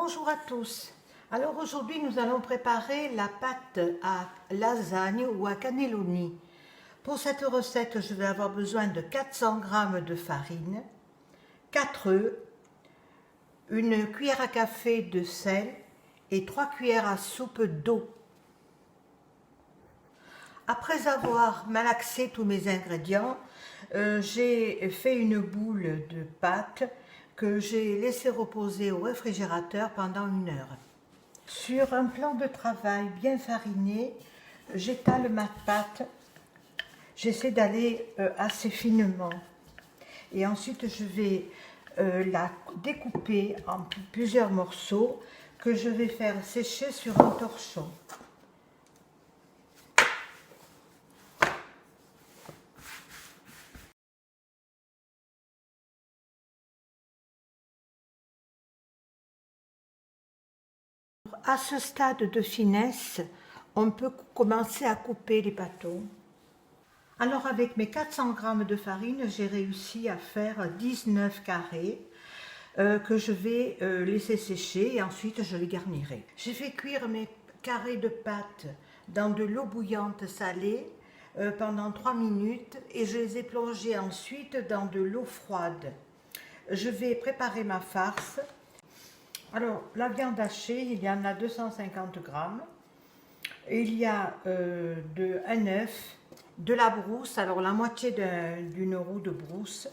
Bonjour à tous. Alors aujourd'hui nous allons préparer la pâte à lasagne ou à cannelloni. Pour cette recette je vais avoir besoin de 400 g de farine, 4 œufs, une cuillère à café de sel et 3 cuillères à soupe d'eau. Après avoir malaxé tous mes ingrédients, j'ai fait une boule de pâte que j'ai laissé reposer au réfrigérateur pendant 1 heure. Sur un plan de travail bien fariné, j'étale ma pâte, j'essaie d'aller assez finement. Et ensuite je vais la découper en plusieurs morceaux que je vais faire sécher sur un torchon. À ce stade de finesse, on peut commencer à couper les pâteaux. Alors avec mes 400 g de farine, j'ai réussi à faire 19 carrés que je vais laisser sécher et ensuite je les garnirai. J'ai fait cuire mes carrés de pâte dans de l'eau bouillante salée pendant 3 minutes et je les ai plongés ensuite dans de l'eau froide. Je vais préparer ma farce. Alors, la viande hachée, il y en a 250 g. Il y a un œuf, de la brousse, alors la moitié d'une roue de brousse,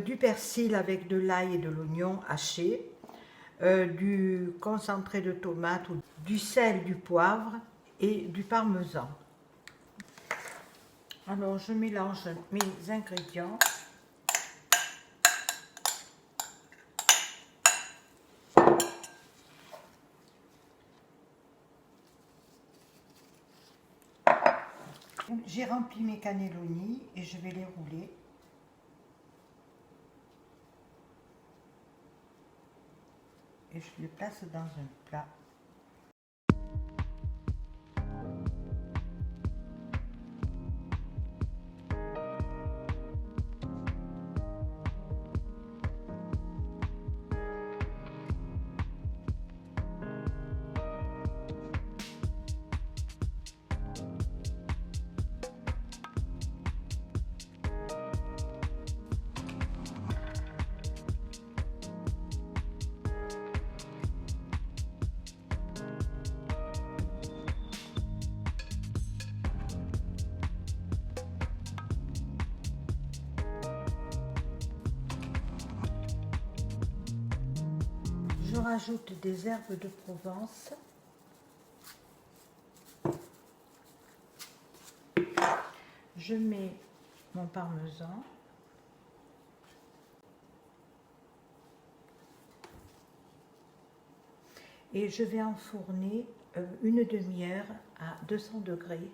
du persil avec de l'ail et de l'oignon haché, du concentré de tomate, du sel, du poivre et du parmesan. Alors, je mélange mes ingrédients. J'ai rempli mes cannelloni et je vais les rouler. Et je les place dans un plat. Je rajoute des herbes de Provence. Je mets mon parmesan. Et je vais enfourner une demi-heure à 200 degrés